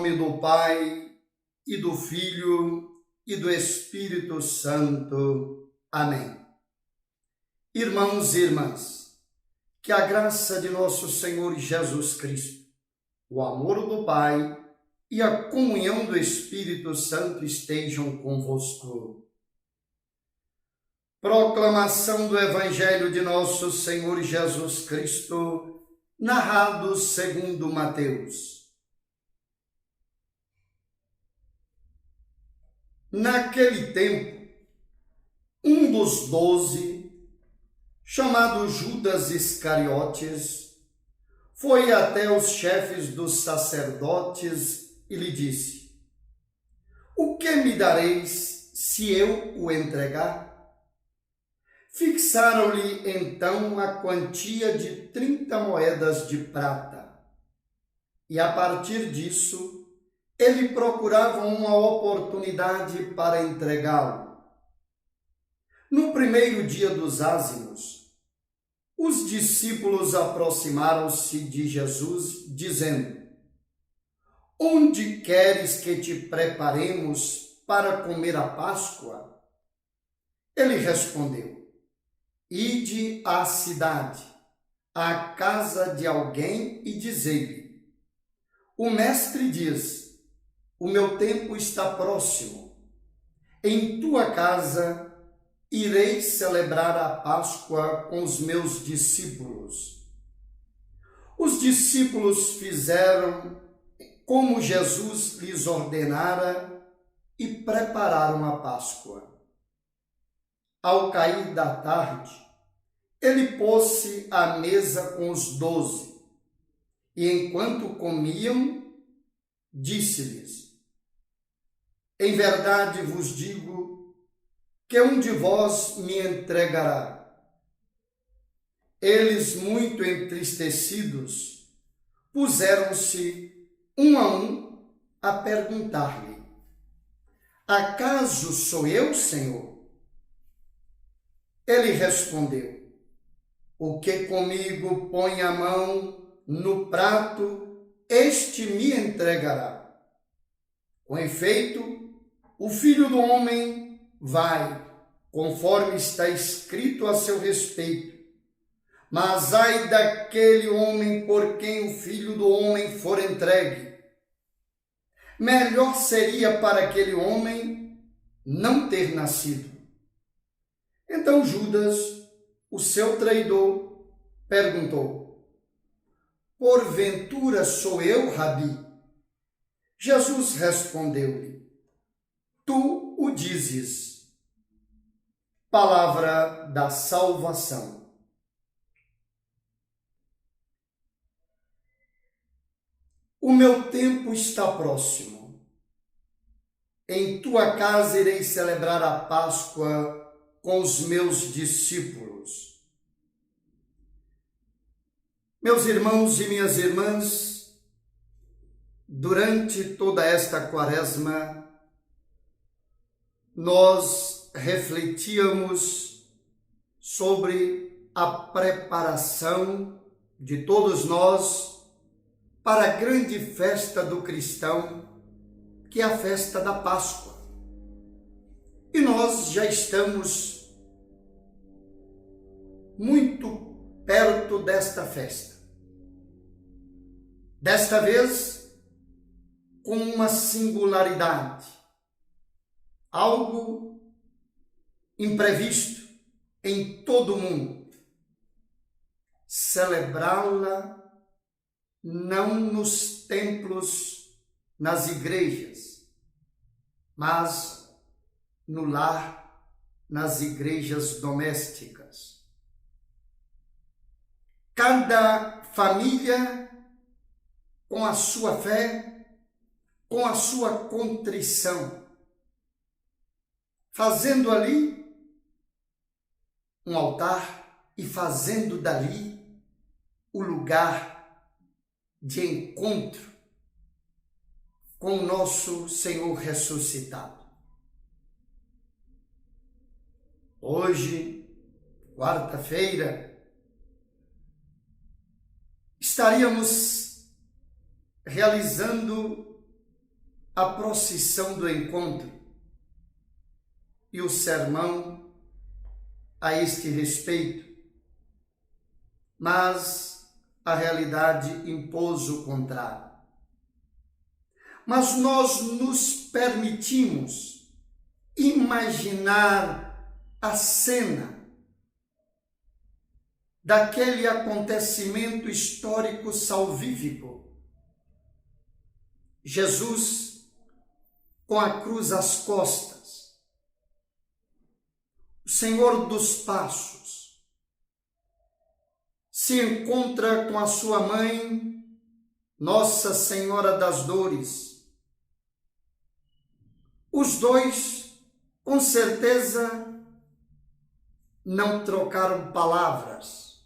nome do Pai, e do Filho, e do Espírito Santo. Amém. Irmãos e irmãs, que a graça de nosso Senhor Jesus Cristo, o amor do Pai e a comunhão do Espírito Santo estejam convosco. Proclamação do Evangelho de nosso Senhor Jesus Cristo, narrado segundo Mateus. Naquele tempo, um dos 12, chamado Judas Iscariotes, foi até os chefes dos sacerdotes e lhe disse: "O que me dareis se eu o entregar?" Fixaram-lhe então a quantia de 30 moedas de prata. E a partir disso, ele procurava uma oportunidade para entregá-lo. No primeiro dia dos ázimos, os discípulos aproximaram-se de Jesus, dizendo: "Onde queres que te preparemos para comer a Páscoa?" Ele respondeu: "Ide à cidade, à casa de alguém e dizei-lhe: o mestre diz: o meu tempo está próximo. Em tua casa irei celebrar a Páscoa com os meus discípulos." Os discípulos fizeram como Jesus lhes ordenara e prepararam a Páscoa. Ao cair da tarde, ele pôs-se à mesa com os 12, e enquanto comiam, disse-lhes: "Em verdade vos digo que um de vós me entregará." Eles, muito entristecidos, puseram-se um a um a perguntar-lhe: "Acaso sou eu, Senhor?" Ele respondeu: "O que comigo põe a mão no prato, este me entregará. Com efeito, o Filho do Homem vai, conforme está escrito a seu respeito. Mas ai daquele homem por quem o Filho do Homem for entregue. Melhor seria para aquele homem não ter nascido." Então Judas, o seu traidor, perguntou: "Porventura sou eu, Rabi?" Jesus respondeu-lhe: "Tu o dizes." Palavra da salvação. O meu tempo está próximo. Em tua casa irei celebrar a Páscoa com os meus discípulos. Meus irmãos e minhas irmãs, durante toda esta quaresma, nós refletíamos sobre a preparação de todos nós para a grande festa do cristão, que é a festa da Páscoa. E nós já estamos muito perto desta festa. Desta vez, com uma singularidade, algo imprevisto em todo o mundo. Celebrá-la não nos templos, nas igrejas, mas no lar, nas igrejas domésticas. Cada família, com a sua fé, com a sua contrição, fazendo ali um altar e fazendo dali o lugar de encontro com o nosso Senhor ressuscitado. Hoje, quarta-feira, estaríamos realizando a procissão do encontro e o sermão a este respeito, mas a realidade impôs o contrário. Mas nós nos permitimos imaginar a cena daquele acontecimento histórico salvífico. Jesus com a cruz às costas, o Senhor dos Passos, se encontra com a sua mãe, Nossa Senhora das Dores. Os dois, com certeza, não trocaram palavras,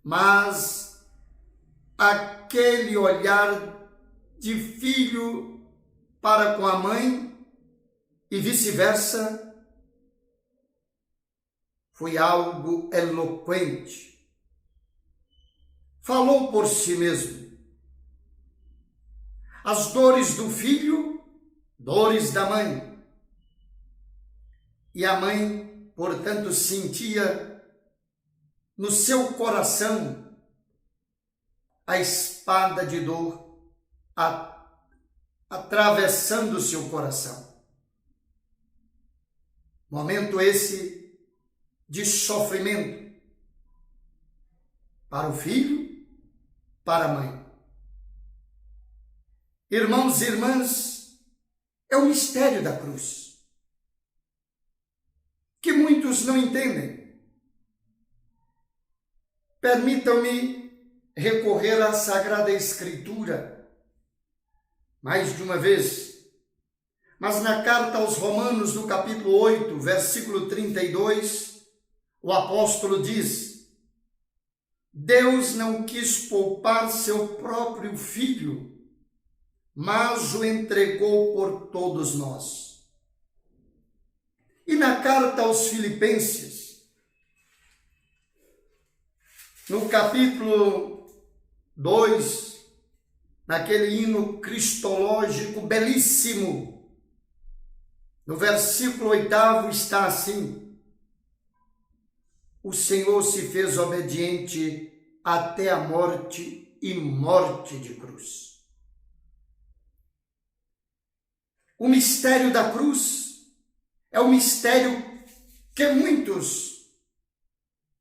mas aquele olhar de filho para com a mãe e vice-versa foi algo eloquente. Falou por si mesmo. As dores do filho, dores da mãe. E a mãe, portanto, sentia no seu coração a espada de dor atravessando o seu coração. Momento esse de sofrimento para o filho, para a mãe. Irmãos e irmãs, é o mistério da cruz, que muitos não entendem. Permitam-me recorrer à Sagrada Escritura mais de uma vez, mas na carta aos Romanos, no capítulo 8, versículo 32, o apóstolo diz: Deus não quis poupar seu próprio Filho, mas o entregou por todos nós. E na carta aos Filipenses, no capítulo 2, naquele hino cristológico belíssimo, no versículo 8 está assim: o Senhor se fez obediente até a morte e morte de cruz. O mistério da cruz é um mistério que muitos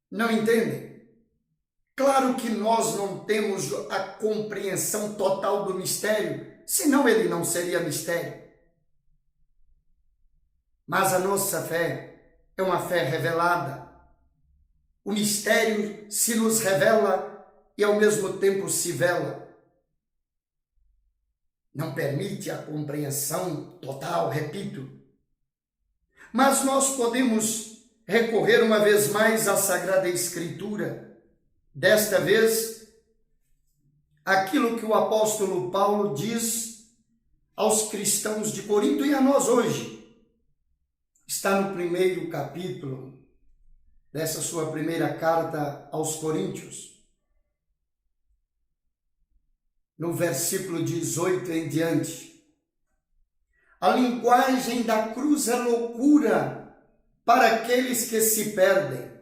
não entendem. Claro que nós não temos a compreensão total do mistério, senão ele não seria mistério. Mas a nossa fé é uma fé revelada. O mistério se nos revela e ao mesmo tempo se vela. Não permite a compreensão total, repito. Mas nós podemos recorrer uma vez mais à Sagrada Escritura. Desta vez, aquilo que o apóstolo Paulo diz aos cristãos de Corinto e a nós hoje. Está no primeiro capítulo dessa sua primeira carta aos Coríntios, no versículo 18 em diante. A linguagem da cruz é loucura para aqueles que se perdem,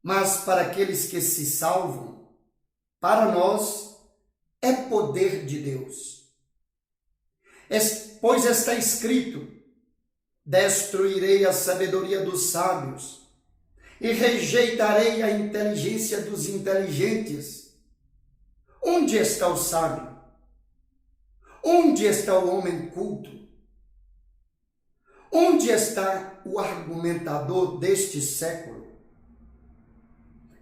mas para aqueles que se salvam, para nós, é poder de Deus. Pois está escrito: destruirei a sabedoria dos sábios e rejeitarei a inteligência dos inteligentes. Onde está o sábio? Onde está o homem culto? Onde está o argumentador deste século?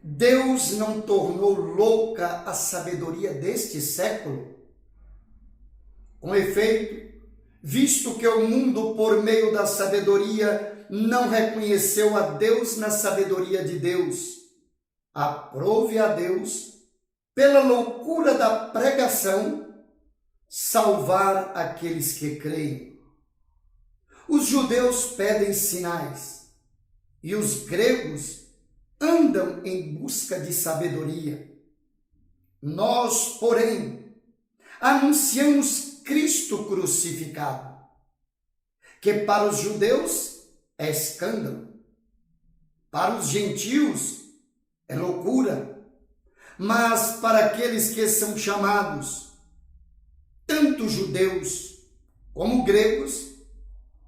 Deus não tornou louca a sabedoria deste século? Com efeito, visto que o mundo, por meio da sabedoria, não reconheceu a Deus na sabedoria de Deus, aprove a Deus, pela loucura da pregação, salvar aqueles que creem. Os judeus pedem sinais e os gregos andam em busca de sabedoria. Nós, porém, Anunciamos Cristo crucificado, que para os judeus é escândalo, para os gentios é loucura, mas para aqueles que são chamados, tanto judeus como gregos,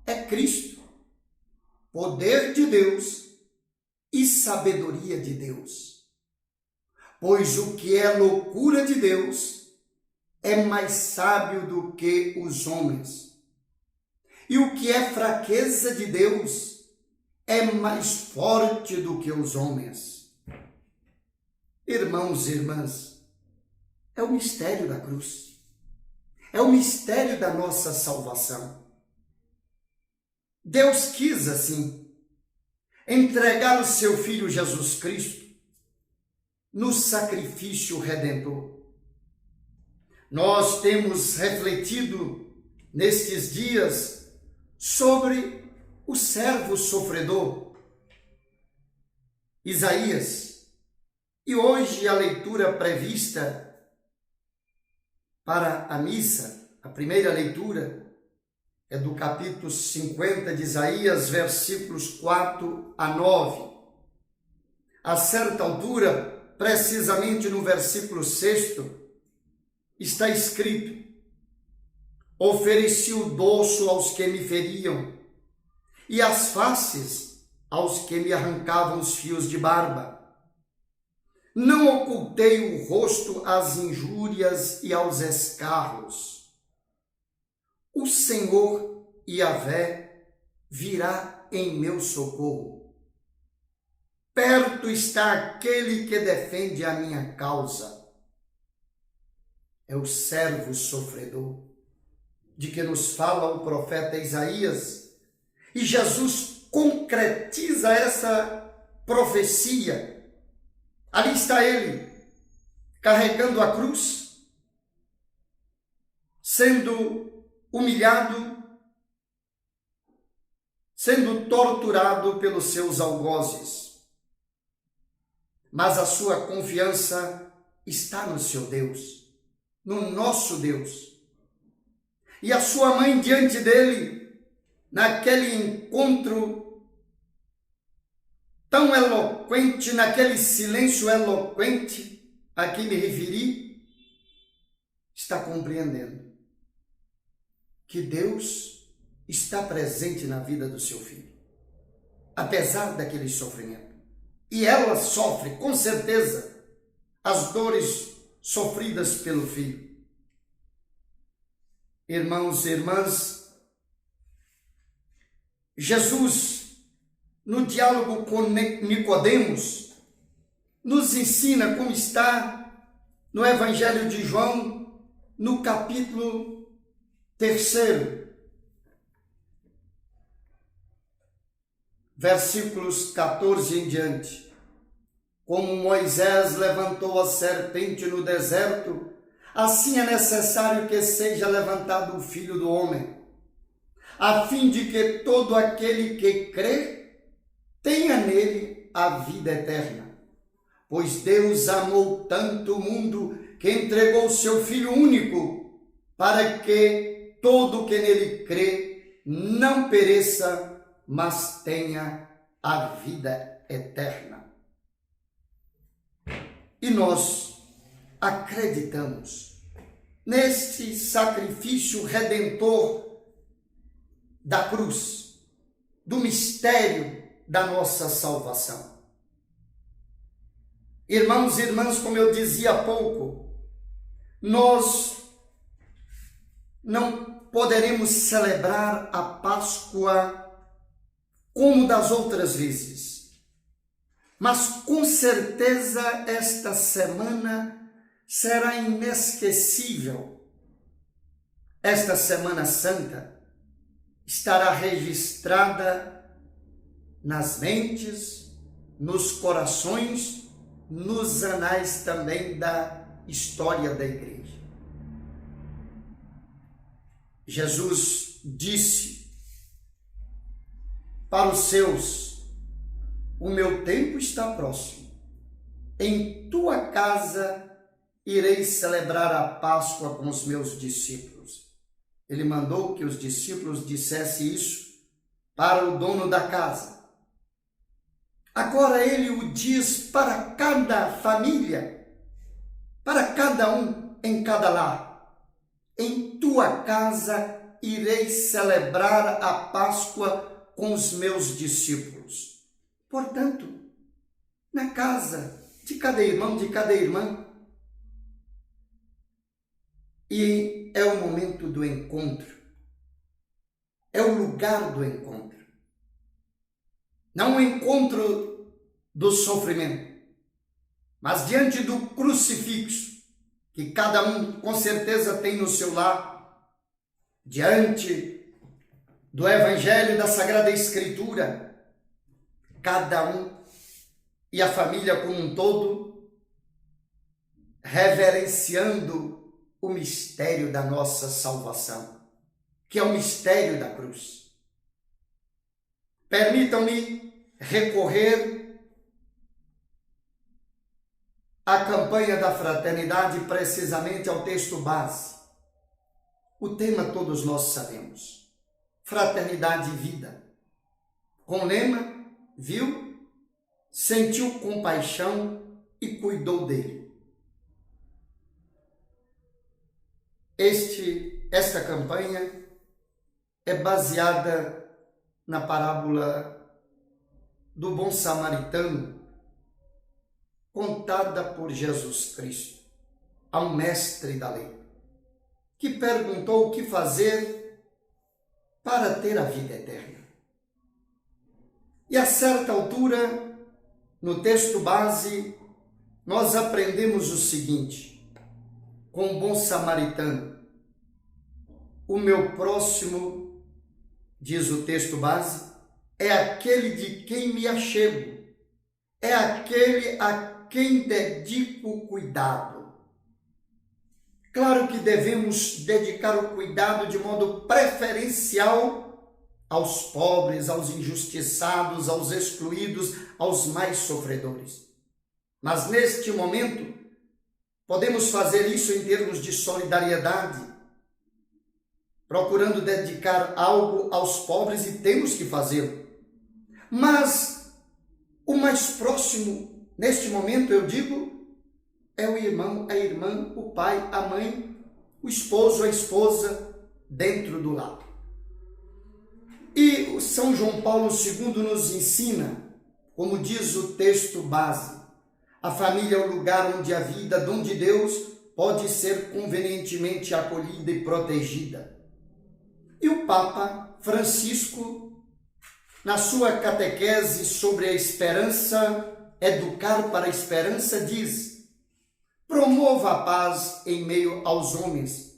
é Cristo, poder de Deus e sabedoria de Deus. Pois o que é loucura de Deus é mais sábio do que os homens. E o que é fraqueza de Deus é mais forte do que os homens. Irmãos e irmãs, é o mistério da cruz. É o mistério da nossa salvação. Deus quis assim entregar o seu Filho Jesus Cristo no sacrifício redentor. Nós temos refletido nestes dias sobre o servo sofredor, Isaías, e hoje a leitura prevista para a missa, a primeira leitura, é do capítulo 50 de Isaías, versículos 4 a 9. A certa altura, precisamente no versículo 6, está escrito: ofereci o dorso aos que me feriam, e as faces aos que me arrancavam os fios de barba. Não ocultei o rosto às injúrias e aos escarros. O Senhor Yahvé virá em meu socorro. Perto está aquele que defende a minha causa. É o servo sofredor, de que nos fala o profeta Isaías, e Jesus concretiza essa profecia. Ali está ele, carregando a cruz, sendo humilhado, sendo torturado pelos seus algozes. Mas a sua confiança está no seu Deus, no nosso Deus. E a sua mãe diante dele, naquele encontro tão eloquente, naquele silêncio eloquente a que me referi, está compreendendo que Deus está presente na vida do seu filho, apesar daquele sofrimento. E ela sofre, com certeza, as dores sofridas pelo filho. Irmãos e irmãs, Jesus, no diálogo com Nicodemos, nos ensina como está no Evangelho de João, no capítulo 3, versículos 14 em diante. Como Moisés levantou a serpente no deserto, assim é necessário que seja levantado o Filho do Homem, a fim de que todo aquele que crê tenha nele a vida eterna. Pois Deus amou tanto o mundo que entregou o seu Filho único, para que todo que nele crê não pereça, mas tenha a vida eterna. E nós acreditamos neste sacrifício redentor da cruz, do mistério da nossa salvação. Irmãos e irmãs, como eu dizia há pouco, nós não poderemos celebrar a Páscoa como das outras vezes, mas com certeza esta semana será inesquecível. Esta Semana Santa estará registrada nas mentes, nos corações, nos anais também da história da igreja. Jesus disse para os seus: o meu tempo está próximo. Em tua casa irei celebrar a Páscoa com os meus discípulos. Ele mandou que os discípulos dissessem isso para o dono da casa. Agora ele o diz para cada família, para cada um em cada lar. Em tua casa irei celebrar a Páscoa com os meus discípulos. Portanto, na casa de cada irmão, de cada irmã. E é o momento do encontro. É o lugar do encontro. Não o encontro do sofrimento, mas diante do crucifixo, que cada um com certeza tem no seu lar, diante do Evangelho da Sagrada Escritura, cada um e a família como um todo, reverenciando o mistério da nossa salvação, que é o mistério da cruz. Permitam-me recorrer à campanha da fraternidade, precisamente ao texto base. O tema todos nós sabemos: fraternidade e vida. Com o lema, viu, sentiu compaixão e cuidou dele. Esta campanha é baseada na parábola do bom samaritano, contada por Jesus Cristo a um mestre da lei, que perguntou o que fazer para ter a vida eterna. E a certa altura, no texto base, nós aprendemos o seguinte, com o bom samaritano: o meu próximo, diz o texto base, é aquele de quem me achego, é aquele a quem dedico cuidado. Claro que devemos dedicar o cuidado de modo preferencial aos pobres, aos injustiçados, aos excluídos, aos mais sofredores. Mas neste momento, podemos fazer isso em termos de solidariedade, procurando dedicar algo aos pobres, e temos que fazê-lo. Mas o mais próximo, neste momento, eu digo, é o irmão, a irmã, o pai, a mãe, o esposo, a esposa, dentro do lar. E São João Paulo II nos ensina, como diz o texto base, a família é o lugar onde a vida, dom de Deus, pode ser convenientemente acolhida e protegida. E o Papa Francisco, na sua catequese sobre a esperança, educar para a esperança, diz: promova a paz em meio aos homens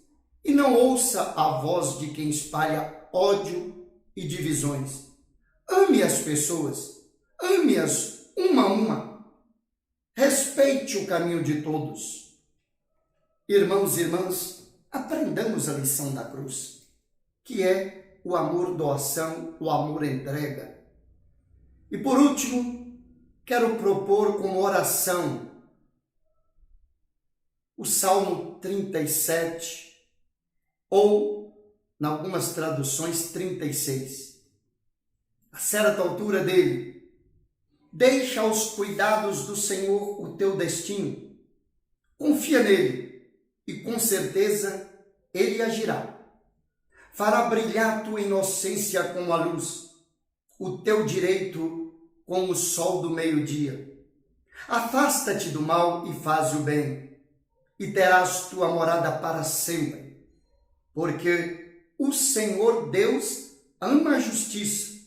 e não ouça a voz de quem espalha ódio e divisões. Ame as pessoas, ame-as uma a uma. Respeite o caminho de todos. Irmãos e irmãs, aprendamos a lição da cruz, que é o amor doação, o amor entrega. E por último, quero propor como oração o Salmo 37, ou, em algumas traduções, 36. A certa altura dele: deixa aos cuidados do Senhor o teu destino. Confia nele e com certeza ele agirá. Fará brilhar tua inocência como a luz, o teu direito como o sol do meio-dia. Afasta-te do mal e faz o bem, e terás tua morada para sempre. Porque o Senhor Deus ama a justiça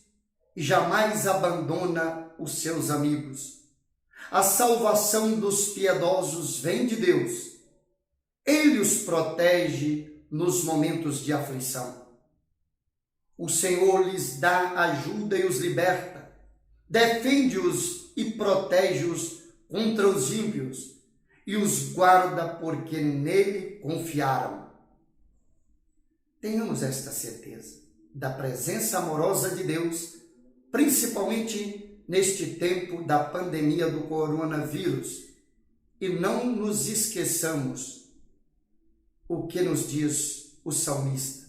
e jamais abandona os seus amigos. A salvação dos piedosos vem de Deus. Ele os protege nos momentos de aflição. O Senhor lhes dá ajuda e os liberta. Defende-os e protege-os contra os ímpios e os guarda porque nele confiaram. Tenhamos esta certeza da presença amorosa de Deus, principalmente neste tempo da pandemia do coronavírus, e não nos esqueçamos o que nos diz o salmista.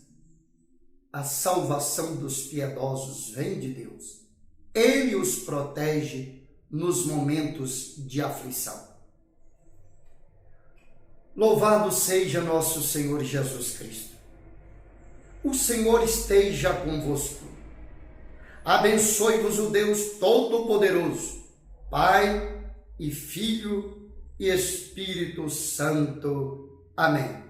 A salvação dos piedosos vem de Deus. Ele os protege nos momentos de aflição. Louvado seja nosso Senhor Jesus Cristo. O Senhor esteja convosco. Abençoe-vos o Deus Todo-Poderoso, Pai e Filho e Espírito Santo. Amém.